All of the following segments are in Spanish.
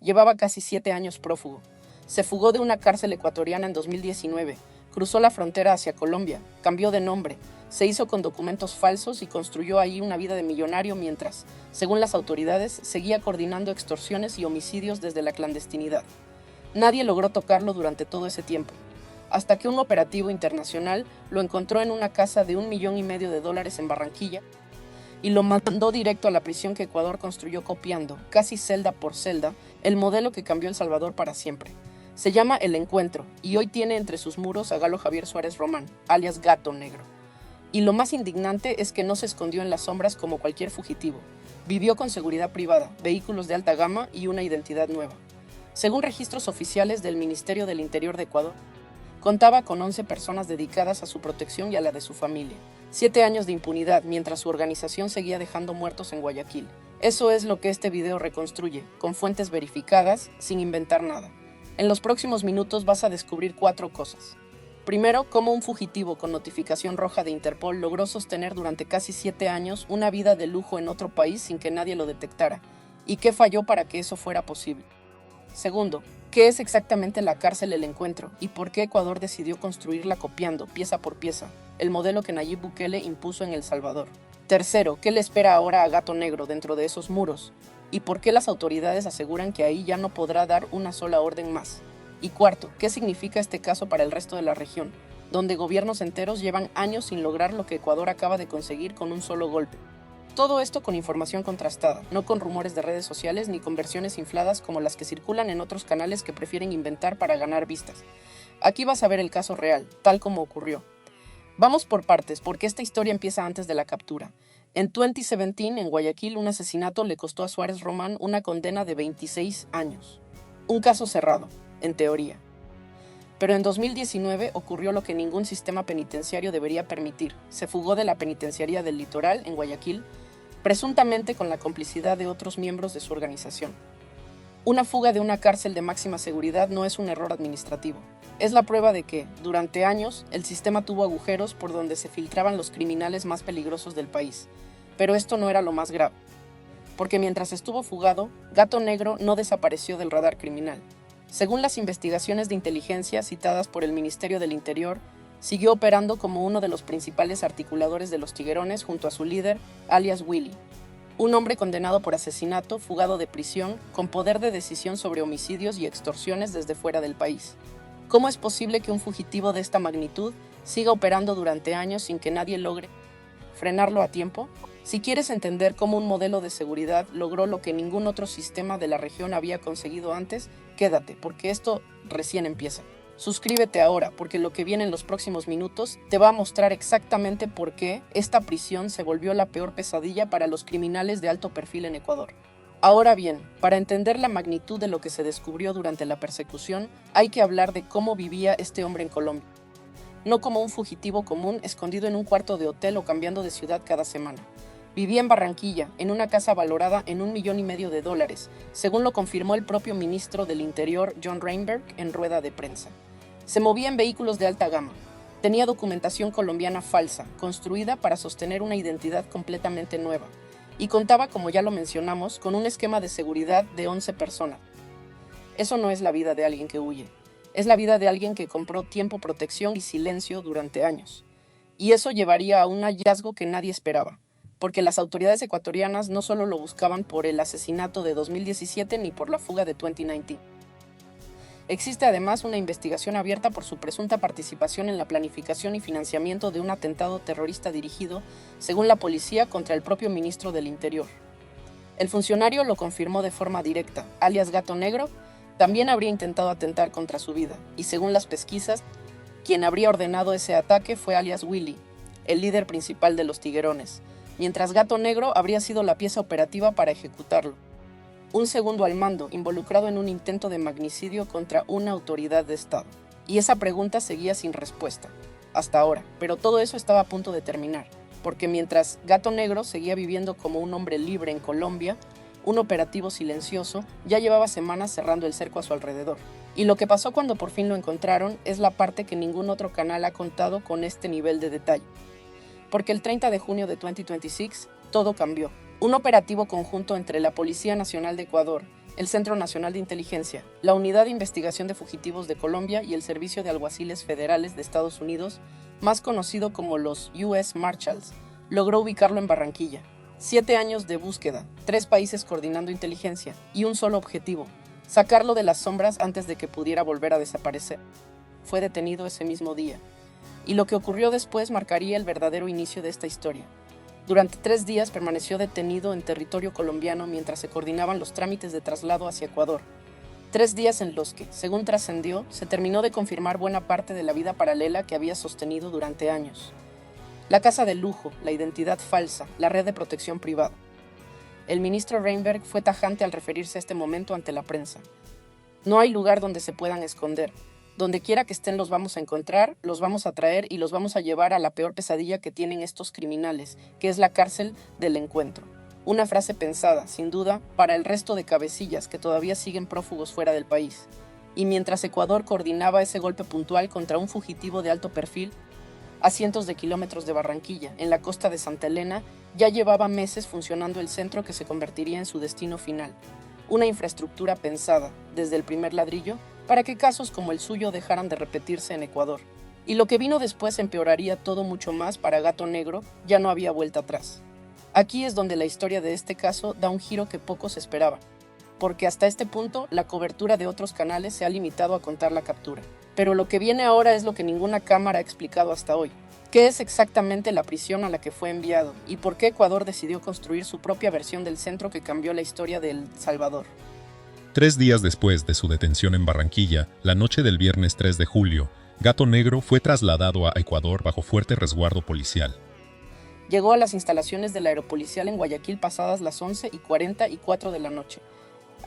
Llevaba casi 7 años prófugo. Se fugó de una cárcel ecuatoriana en 2019, cruzó la frontera hacia Colombia, cambió de nombre, se hizo con documentos falsos y construyó ahí una vida de millonario mientras, según las autoridades, seguía coordinando extorsiones y homicidios desde la clandestinidad. Nadie logró tocarlo durante todo ese tiempo, hasta que un operativo internacional lo encontró en una casa de $1,500,000 en Barranquilla y lo mandó directo a la prisión que Ecuador construyó copiando, casi celda por celda, el modelo que cambió El Salvador para siempre. Se llama El Encuentro y hoy tiene entre sus muros a Galo Javier Suárez Román, alias Gato Negro. Y lo más indignante es que no se escondió en las sombras como cualquier fugitivo. Vivió con seguridad privada, vehículos de alta gama y una identidad nueva. Según registros oficiales del Ministerio del Interior de Ecuador, contaba con 11 personas dedicadas a su protección y a la de su familia. 7 años de impunidad mientras su organización seguía dejando muertos en Guayaquil. Eso es lo que este video reconstruye, con fuentes verificadas, sin inventar nada. En los próximos minutos vas a descubrir 4 cosas. Primero, cómo un fugitivo con notificación roja de Interpol logró sostener durante casi 7 años una vida de lujo en otro país sin que nadie lo detectara, y qué falló para que eso fuera posible. Segundo, ¿qué es exactamente la cárcel El Encuentro y por qué Ecuador decidió construirla copiando, pieza por pieza, el modelo que Nayib Bukele impuso en El Salvador? Tercero, ¿qué le espera ahora a Gato Negro dentro de esos muros? ¿Y por qué las autoridades aseguran que ahí ya no podrá dar una sola orden más? Y cuarto, ¿qué significa este caso para el resto de la región, donde gobiernos enteros llevan años sin lograr lo que Ecuador acaba de conseguir con un solo golpe? Todo esto con información contrastada, no con rumores de redes sociales ni con versiones infladas como las que circulan en otros canales que prefieren inventar para ganar vistas. Aquí vas a ver el caso real, tal como ocurrió. Vamos por partes, porque esta historia empieza antes de la captura. En 2017, en Guayaquil, un asesinato le costó a Suárez Román una condena de 26 años. Un caso cerrado, en teoría. Pero en 2019 ocurrió lo que ningún sistema penitenciario debería permitir. Se fugó de la penitenciaría del Litoral, en Guayaquil, presuntamente con la complicidad de otros miembros de su organización. Una fuga de una cárcel de máxima seguridad no es un error administrativo. Es la prueba de que, durante años, el sistema tuvo agujeros por donde se filtraban los criminales más peligrosos del país. Pero esto no era lo más grave. Porque mientras estuvo fugado, Gato Negro no desapareció del radar criminal. Según las investigaciones de inteligencia citadas por el Ministerio del Interior, siguió operando como uno de los principales articuladores de los tiguerones junto a su líder, alias Willy, un hombre condenado por asesinato, fugado de prisión, con poder de decisión sobre homicidios y extorsiones desde fuera del país. ¿Cómo es posible que un fugitivo de esta magnitud siga operando durante años sin que nadie logre frenarlo a tiempo? Si quieres entender cómo un modelo de seguridad logró lo que ningún otro sistema de la región había conseguido antes, quédate, porque esto recién empieza. Suscríbete ahora, porque lo que viene en los próximos minutos te va a mostrar exactamente por qué esta prisión se volvió la peor pesadilla para los criminales de alto perfil en Ecuador. Ahora bien, para entender la magnitud de lo que se descubrió durante la persecución, hay que hablar de cómo vivía este hombre en Colombia. No como un fugitivo común escondido en un cuarto de hotel o cambiando de ciudad cada semana. Vivía en Barranquilla, en una casa valorada en $1,500,000, según lo confirmó el propio ministro del Interior, John Reinberg, en rueda de prensa. Se movía en vehículos de alta gama. Tenía documentación colombiana falsa, construida para sostener una identidad completamente nueva. Y contaba, como ya lo mencionamos, con un esquema de seguridad de 11 personas. Eso no es la vida de alguien que huye. Es la vida de alguien que compró tiempo, protección y silencio durante años. Y eso llevaría a un hallazgo que nadie esperaba, porque las autoridades ecuatorianas no solo lo buscaban por el asesinato de 2017 ni por la fuga de 2019. Existe además una investigación abierta por su presunta participación en la planificación y financiamiento de un atentado terrorista dirigido, según la policía, contra el propio ministro del Interior. El funcionario lo confirmó de forma directa, alias Gato Negro, también habría intentado atentar contra su vida, y según las pesquisas, quien habría ordenado ese ataque fue alias Willy, el líder principal de los tiguerones, mientras Gato Negro habría sido la pieza operativa para ejecutarlo. Un segundo al mando, involucrado en un intento de magnicidio contra una autoridad de Estado. Y esa pregunta seguía sin respuesta, hasta ahora, pero todo eso estaba a punto de terminar, porque mientras Gato Negro seguía viviendo como un hombre libre en Colombia, un operativo silencioso ya llevaba semanas cerrando el cerco a su alrededor. Y lo que pasó cuando por fin lo encontraron es la parte que ningún otro canal ha contado con este nivel de detalle. Porque el 30 de junio de 2026, todo cambió. Un operativo conjunto entre la Policía Nacional de Ecuador, el Centro Nacional de Inteligencia, la Unidad de Investigación de Fugitivos de Colombia y el Servicio de Alguaciles Federales de Estados Unidos, más conocido como los US Marshals, logró ubicarlo en Barranquilla. 7 años de búsqueda, 3 países coordinando inteligencia y un solo objetivo: sacarlo de las sombras antes de que pudiera volver a desaparecer. Fue detenido ese mismo día, y lo que ocurrió después marcaría el verdadero inicio de esta historia. Durante 3 días permaneció detenido en territorio colombiano mientras se coordinaban los trámites de traslado hacia Ecuador. 3 días en los que, según trascendió, se terminó de confirmar buena parte de la vida paralela que había sostenido durante años. La casa de lujo, la identidad falsa, la red de protección privada. El ministro Reinberg fue tajante al referirse a este momento ante la prensa. No hay lugar donde se puedan esconder. Donde quiera que estén los vamos a encontrar, los vamos a traer y los vamos a llevar a la peor pesadilla que tienen estos criminales, que es la cárcel del encuentro. Una frase pensada, sin duda, para el resto de cabecillas que todavía siguen prófugos fuera del país. Y mientras Ecuador coordinaba ese golpe puntual contra un fugitivo de alto perfil, a cientos de kilómetros de Barranquilla, en la costa de Santa Elena, ya llevaba meses funcionando el centro que se convertiría en su destino final. Una infraestructura pensada, desde el primer ladrillo, para que casos como el suyo dejaran de repetirse en Ecuador. Y lo que vino después empeoraría todo mucho más para Gato Negro, ya no había vuelta atrás. Aquí es donde la historia de este caso da un giro que pocos esperaban, porque hasta este punto la cobertura de otros canales se ha limitado a contar la captura. Pero lo que viene ahora es lo que ninguna cámara ha explicado hasta hoy. ¿Qué es exactamente la prisión a la que fue enviado? ¿Y por qué Ecuador decidió construir su propia versión del centro que cambió la historia de El Salvador? 3 días después de su detención en Barranquilla, la noche del viernes 3 de julio, Gato Negro fue trasladado a Ecuador bajo fuerte resguardo policial. Llegó a las instalaciones de la Aeropolicial en Guayaquil pasadas las 11:44 de la noche.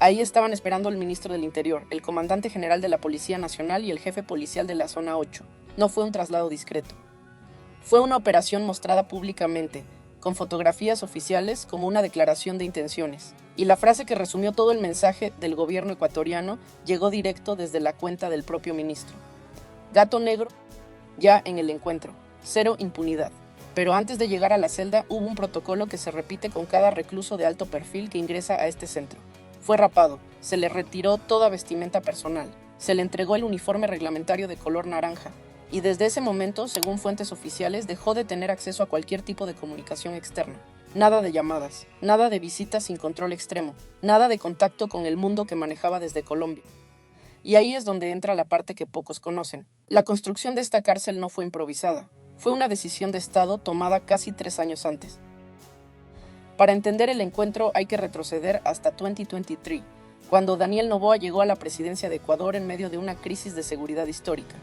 Ahí estaban esperando el ministro del Interior, el comandante general de la Policía Nacional y el jefe policial de la Zona 8. No fue un traslado discreto. Fue una operación mostrada públicamente, con fotografías oficiales como una declaración de intenciones. Y la frase que resumió todo el mensaje del gobierno ecuatoriano llegó directo desde la cuenta del propio ministro. Gato Negro, ya en el encuentro, cero impunidad. Pero antes de llegar a la celda hubo un protocolo que se repite con cada recluso de alto perfil que ingresa a este centro. Fue rapado, se le retiró toda vestimenta personal, se le entregó el uniforme reglamentario de color naranja, y desde ese momento, según fuentes oficiales, dejó de tener acceso a cualquier tipo de comunicación externa. Nada de llamadas, nada de visitas sin control extremo, nada de contacto con el mundo que manejaba desde Colombia. Y ahí es donde entra la parte que pocos conocen. La construcción de esta cárcel no fue improvisada, fue una decisión de Estado tomada casi 3 años antes. Para entender el encuentro hay que retroceder hasta 2023, cuando Daniel Noboa llegó a la presidencia de Ecuador en medio de una crisis de seguridad histórica.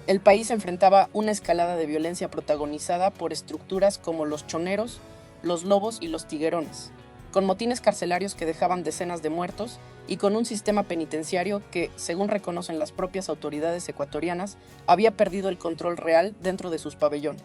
El país enfrentaba una escalada de violencia protagonizada por estructuras como los choneros, los lobos y los tiguerones, con motines carcelarios que dejaban decenas de muertos y con un sistema penitenciario que, según reconocen las propias autoridades ecuatorianas, había perdido el control real dentro de sus pabellones.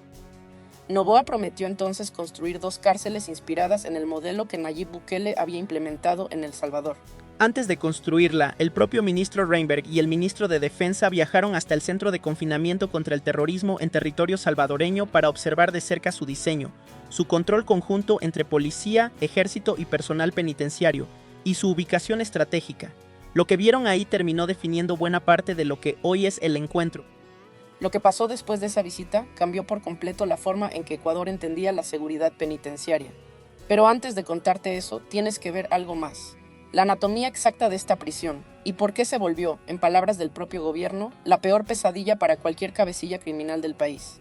Noboa prometió entonces construir 2 cárceles inspiradas en el modelo que Nayib Bukele había implementado en El Salvador. Antes de construirla, el propio ministro Reinberg y el ministro de Defensa viajaron hasta el centro de confinamiento contra el terrorismo en territorio salvadoreño para observar de cerca su diseño, su control conjunto entre policía, ejército y personal penitenciario, y su ubicación estratégica. Lo que vieron ahí terminó definiendo buena parte de lo que hoy es el encuentro. Lo que pasó después de esa visita cambió por completo la forma en que Ecuador entendía la seguridad penitenciaria. Pero antes de contarte eso, tienes que ver algo más. La anatomía exacta de esta prisión y por qué se volvió, en palabras del propio gobierno, la peor pesadilla para cualquier cabecilla criminal del país.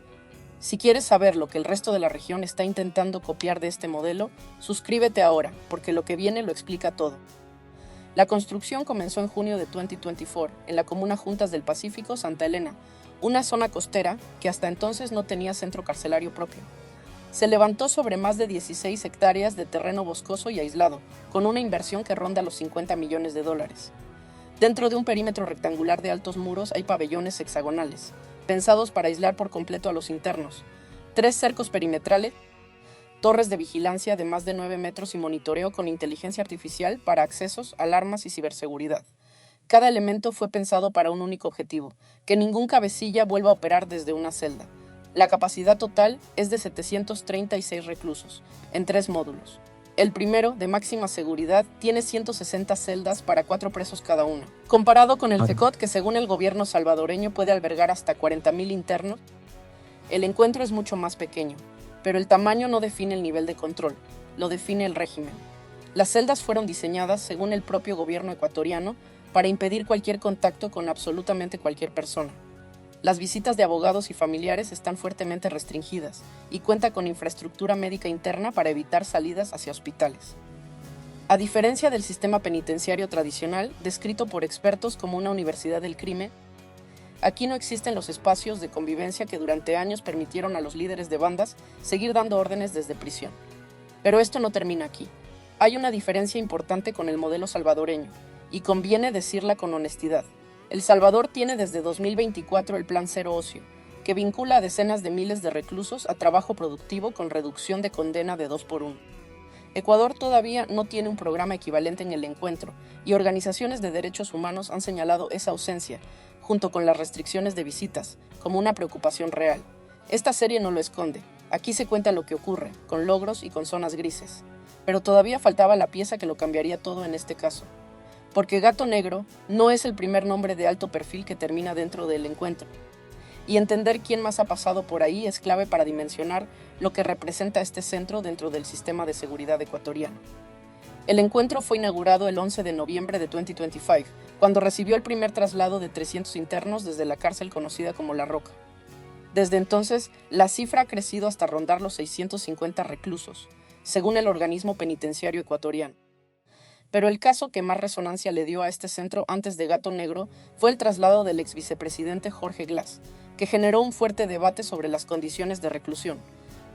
Si quieres saber lo que el resto de la región está intentando copiar de este modelo, suscríbete ahora, porque lo que viene lo explica todo. La construcción comenzó en junio de 2024, en la comuna Juntas del Pacífico, Santa Elena, una zona costera que hasta entonces no tenía centro carcelario propio. Se levantó sobre más de 16 hectáreas de terreno boscoso y aislado, con una inversión que ronda los $50 millones. Dentro de un perímetro rectangular de altos muros hay pabellones hexagonales, pensados para aislar por completo a los internos, 3 cercos perimetrales, torres de vigilancia de más de 9 metros y monitoreo con inteligencia artificial para accesos, alarmas y ciberseguridad. Cada elemento fue pensado para un único objetivo, que ningún cabecilla vuelva a operar desde una celda. La capacidad total es de 736 reclusos, en 3 módulos. El primero, de máxima seguridad, tiene 160 celdas para 4 presos cada uno. Comparado con el CECOT, que según el gobierno salvadoreño puede albergar hasta 40,000 internos, el encuentro es mucho más pequeño, pero el tamaño no define el nivel de control, lo define el régimen. Las celdas fueron diseñadas, según el propio gobierno ecuatoriano, para impedir cualquier contacto con absolutamente cualquier persona. Las visitas de abogados y familiares están fuertemente restringidas y cuenta con infraestructura médica interna para evitar salidas hacia hospitales. A diferencia del sistema penitenciario tradicional, descrito por expertos como una universidad del crimen, aquí no existen los espacios de convivencia que durante años permitieron a los líderes de bandas seguir dando órdenes desde prisión. Pero esto no termina aquí. Hay una diferencia importante con el modelo salvadoreño, y conviene decirla con honestidad. El Salvador tiene desde 2024 el Plan Cero Ocio, que vincula a decenas de miles de reclusos a trabajo productivo con reducción de condena de 2x1. Ecuador todavía no tiene un programa equivalente en el encuentro, y organizaciones de derechos humanos han señalado esa ausencia, junto con las restricciones de visitas, como una preocupación real. Esta serie no lo esconde. Aquí se cuenta lo que ocurre, con logros y con zonas grises. Pero todavía faltaba la pieza que lo cambiaría todo en este caso. Porque Gato Negro no es el primer nombre de alto perfil que termina dentro del encuentro. Y entender quién más ha pasado por ahí es clave para dimensionar lo que representa este centro dentro del sistema de seguridad ecuatoriano. El encuentro fue inaugurado el 11 de noviembre de 2025, cuando recibió el primer traslado de 300 internos desde la cárcel conocida como La Roca. Desde entonces, la cifra ha crecido hasta rondar los 650 reclusos, según el organismo penitenciario ecuatoriano. Pero el caso que más resonancia le dio a este centro antes de Gato Negro fue el traslado del ex vicepresidente Jorge Glass, que generó un fuerte debate sobre las condiciones de reclusión.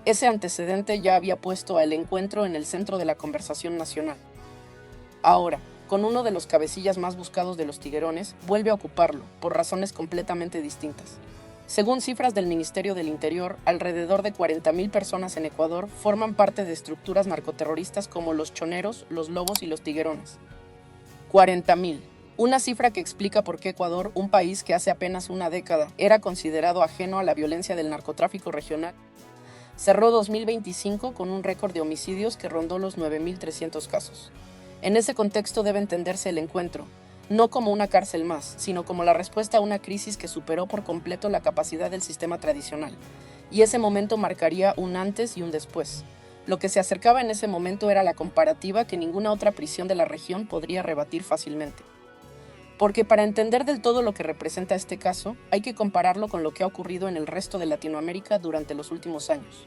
Ese antecedente ya había puesto al encuentro en el centro de la conversación nacional. Ahora, con uno de los cabecillas más buscados de los tiguerones, vuelve a ocuparlo, por razones completamente distintas. Según cifras del Ministerio del Interior, alrededor de 40,000 personas en Ecuador forman parte de estructuras narcoterroristas como los choneros, los lobos y los tiguerones. 40,000. Una cifra que explica por qué Ecuador, un país que hace apenas una década era considerado ajeno a la violencia del narcotráfico regional, cerró 2025 con un récord de homicidios que rondó los 9,300 casos. En ese contexto debe entenderse el encuentro, no como una cárcel más, sino como la respuesta a una crisis que superó por completo la capacidad del sistema tradicional. Y ese momento marcaría un antes y un después. Lo que se acercaba en ese momento era la comparativa que ninguna otra prisión de la región podría rebatir fácilmente. Porque para entender del todo lo que representa este caso, hay que compararlo con lo que ha ocurrido en el resto de Latinoamérica durante los últimos años.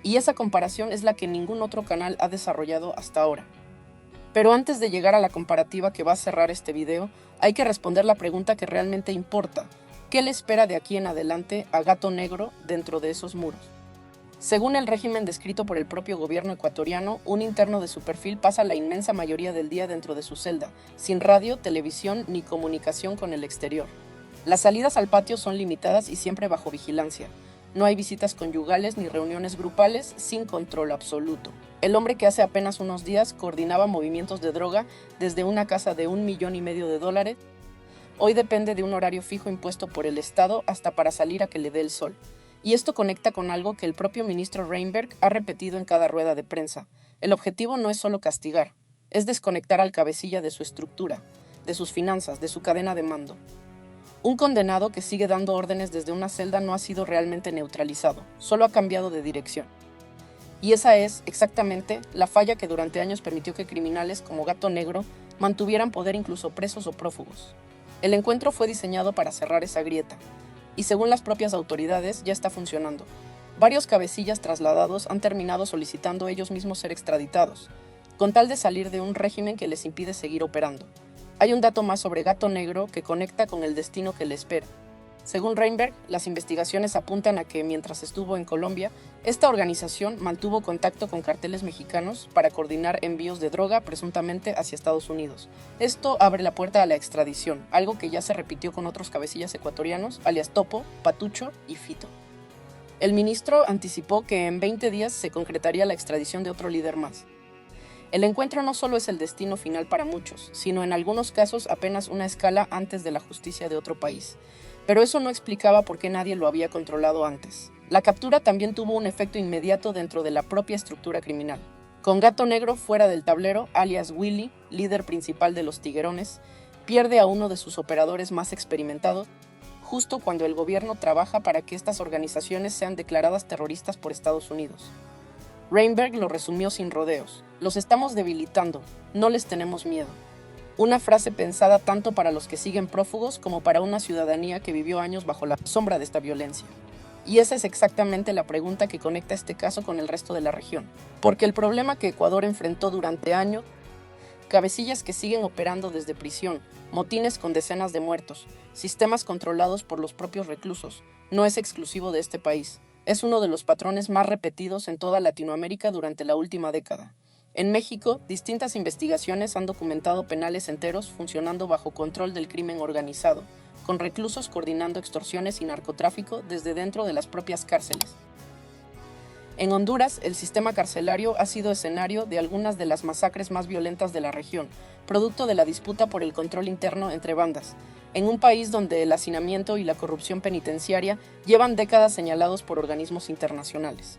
Y esa comparación es la que ningún otro canal ha desarrollado hasta ahora. Pero antes de llegar a la comparativa que va a cerrar este video, hay que responder la pregunta que realmente importa. ¿Qué le espera de aquí en adelante a Gato Negro dentro de esos muros? Según el régimen descrito por el propio gobierno ecuatoriano, un interno de su perfil pasa la inmensa mayoría del día dentro de su celda, sin radio, televisión ni comunicación con el exterior. Las salidas al patio son limitadas y siempre bajo vigilancia. No hay visitas conyugales ni reuniones grupales, sin control absoluto. El hombre que hace apenas unos días coordinaba movimientos de droga desde una casa de $1,5 millones, hoy depende de un horario fijo impuesto por el Estado hasta para salir a que le dé el sol. Y esto conecta con algo que el propio ministro Reinberg ha repetido en cada rueda de prensa. El objetivo no es solo castigar, es desconectar al cabecilla de su estructura, de sus finanzas, de su cadena de mando. Un condenado que sigue dando órdenes desde una celda no ha sido realmente neutralizado, solo ha cambiado de dirección. Y esa es, exactamente, la falla que durante años permitió que criminales como Gato Negro mantuvieran poder incluso presos o prófugos. El encuentro fue diseñado para cerrar esa grieta, y según las propias autoridades ya está funcionando. Varios cabecillas trasladados han terminado solicitando ellos mismos ser extraditados, con tal de salir de un régimen que les impide seguir operando. Hay un dato más sobre Gato Negro que conecta con el destino que le espera. Según Reinberg, las investigaciones apuntan a que mientras estuvo en Colombia, esta organización mantuvo contacto con carteles mexicanos para coordinar envíos de droga presuntamente hacia Estados Unidos. Esto abre la puerta a la extradición, algo que ya se repitió con otros cabecillas ecuatorianos, alias Topo, Patucho y Fito. El ministro anticipó que en 20 días se concretaría la extradición de otro líder más. El encuentro no solo es el destino final para muchos, sino en algunos casos apenas una escala antes de la justicia de otro país. Pero eso no explicaba por qué nadie lo había controlado antes. La captura también tuvo un efecto inmediato dentro de la propia estructura criminal. Con Gato Negro fuera del tablero, alias Willy, líder principal de los Tiguerones, pierde a uno de sus operadores más experimentados, justo cuando el gobierno trabaja para que estas organizaciones sean declaradas terroristas por Estados Unidos. Reinberg lo resumió sin rodeos: los estamos debilitando, no les tenemos miedo. Una frase pensada tanto para los que siguen prófugos como para una ciudadanía que vivió años bajo la sombra de esta violencia. Y esa es exactamente la pregunta que conecta este caso con el resto de la región. Porque el problema que Ecuador enfrentó durante años, cabecillas que siguen operando desde prisión, motines con decenas de muertos, sistemas controlados por los propios reclusos, no es exclusivo de este país. Es uno de los patrones más repetidos en toda Latinoamérica durante la última década. En México, distintas investigaciones han documentado penales enteros funcionando bajo control del crimen organizado, con reclusos coordinando extorsiones y narcotráfico desde dentro de las propias cárceles. En Honduras, el sistema carcelario ha sido escenario de algunas de las masacres más violentas de la región, producto de la disputa por el control interno entre bandas, en un país donde el hacinamiento y la corrupción penitenciaria llevan décadas señalados por organismos internacionales.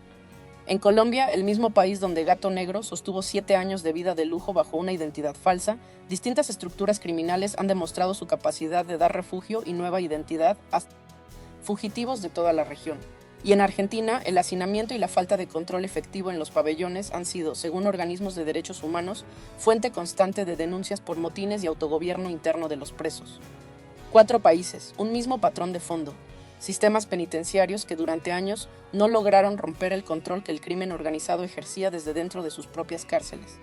En Colombia, el mismo país donde Gato Negro sostuvo 7 años de vida de lujo bajo una identidad falsa, distintas estructuras criminales han demostrado su capacidad de dar refugio y nueva identidad a fugitivos de toda la región. Y en Argentina, el hacinamiento y la falta de control efectivo en los pabellones han sido, según organismos de derechos humanos, fuente constante de denuncias por motines y autogobierno interno de los presos. 4 países, un mismo patrón de fondo. Sistemas penitenciarios que durante años no lograron romper el control que el crimen organizado ejercía desde dentro de sus propias cárceles.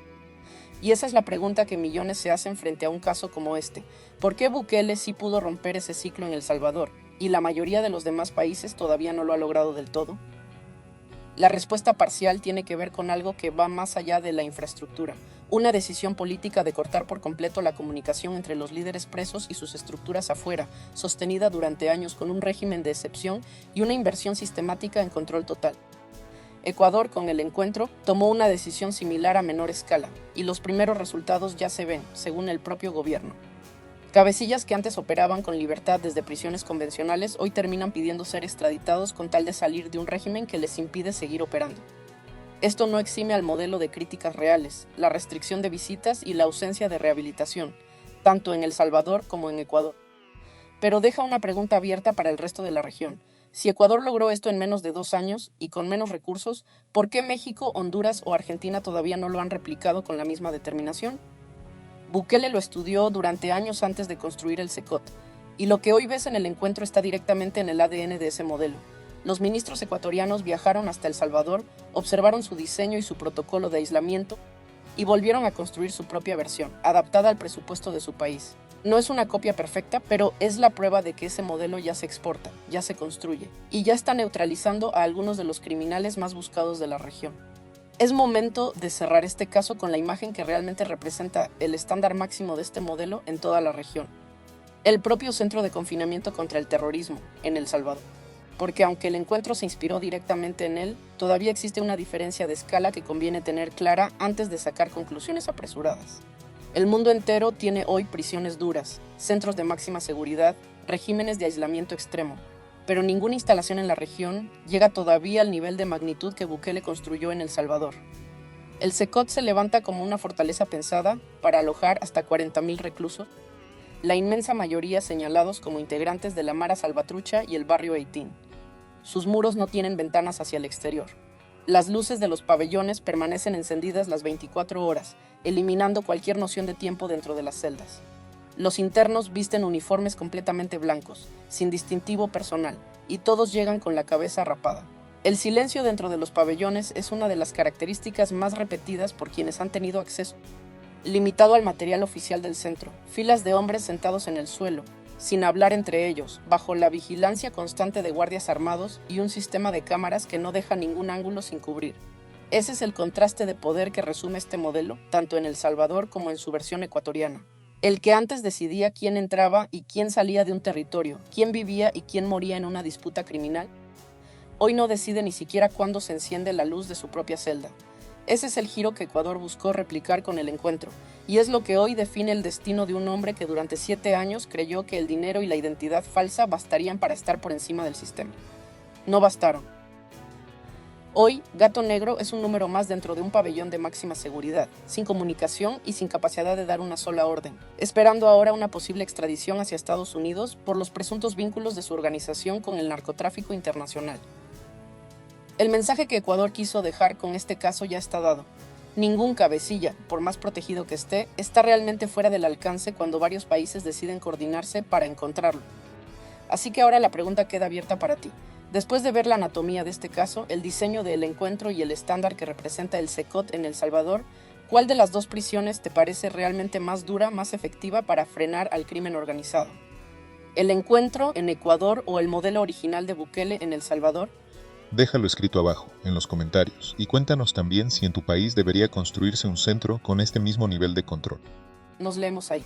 Y esa es la pregunta que millones se hacen frente a un caso como este. ¿Por qué Bukele sí pudo romper ese ciclo en El Salvador y la mayoría de los demás países todavía no lo ha logrado del todo? La respuesta parcial tiene que ver con algo que va más allá de la infraestructura, una decisión política de cortar por completo la comunicación entre los líderes presos y sus estructuras afuera, sostenida durante años con un régimen de excepción y una inversión sistemática en control total. Ecuador, con el encuentro, tomó una decisión similar a menor escala, y los primeros resultados ya se ven, según el propio gobierno. Cabecillas que antes operaban con libertad desde prisiones convencionales hoy terminan pidiendo ser extraditados con tal de salir de un régimen que les impide seguir operando. Esto no exime al modelo de críticas reales, la restricción de visitas y la ausencia de rehabilitación, tanto en El Salvador como en Ecuador. Pero deja una pregunta abierta para el resto de la región. Si Ecuador logró esto en menos de 2 años y con menos recursos, ¿por qué México, Honduras o Argentina todavía no lo han replicado con la misma determinación? Bukele lo estudió durante años antes de construir el CECOT, y lo que hoy ves en el encuentro está directamente en el ADN de ese modelo. Los ministros ecuatorianos viajaron hasta El Salvador, observaron su diseño y su protocolo de aislamiento, y volvieron a construir su propia versión, adaptada al presupuesto de su país. No es una copia perfecta, pero es la prueba de que ese modelo ya se exporta, ya se construye, y ya está neutralizando a algunos de los criminales más buscados de la región. Es momento de cerrar este caso con la imagen que realmente representa el estándar máximo de este modelo en toda la región. El propio Centro de Confinamiento contra el Terrorismo, en El Salvador. Porque aunque el encuentro se inspiró directamente en él, todavía existe una diferencia de escala que conviene tener clara antes de sacar conclusiones apresuradas. El mundo entero tiene hoy prisiones duras, centros de máxima seguridad, regímenes de aislamiento extremo, pero ninguna instalación en la región llega todavía al nivel de magnitud que Bukele construyó en El Salvador. El CECOT se levanta como una fortaleza pensada para alojar hasta 40,000 reclusos, la inmensa mayoría señalados como integrantes de la Mara Salvatrucha y el barrio Eitín. Sus muros no tienen ventanas hacia el exterior. Las luces de los pabellones permanecen encendidas las 24 horas, eliminando cualquier noción de tiempo dentro de las celdas. Los internos visten uniformes completamente blancos, sin distintivo personal, y todos llegan con la cabeza rapada. El silencio dentro de los pabellones es una de las características más repetidas por quienes han tenido acceso. Limitado al material oficial del centro, filas de hombres sentados en el suelo, sin hablar entre ellos, bajo la vigilancia constante de guardias armados y un sistema de cámaras que no deja ningún ángulo sin cubrir. Ese es el contraste de poder que resume este modelo, tanto en El Salvador como en su versión ecuatoriana. El que antes decidía quién entraba y quién salía de un territorio, quién vivía y quién moría en una disputa criminal, hoy no decide ni siquiera cuándo se enciende la luz de su propia celda. Ese es el giro que Ecuador buscó replicar con el encuentro, y es lo que hoy define el destino de un hombre que durante 7 años creyó que el dinero y la identidad falsa bastarían para estar por encima del sistema. No bastaron. Hoy, Gato Negro es un número más dentro de un pabellón de máxima seguridad, sin comunicación y sin capacidad de dar una sola orden, esperando ahora una posible extradición hacia Estados Unidos por los presuntos vínculos de su organización con el narcotráfico internacional. El mensaje que Ecuador quiso dejar con este caso ya está dado. Ningún cabecilla, por más protegido que esté, está realmente fuera del alcance cuando varios países deciden coordinarse para encontrarlo. Así que ahora la pregunta queda abierta para ti. Después de ver la anatomía de este caso, el diseño del encuentro y el estándar que representa el SECOT en El Salvador, ¿cuál de las dos prisiones te parece realmente más dura, más efectiva para frenar al crimen organizado? ¿El encuentro en Ecuador o el modelo original de Bukele en El Salvador? Déjalo escrito abajo, en los comentarios, y cuéntanos también si en tu país debería construirse un centro con este mismo nivel de control. Nos leemos ahí.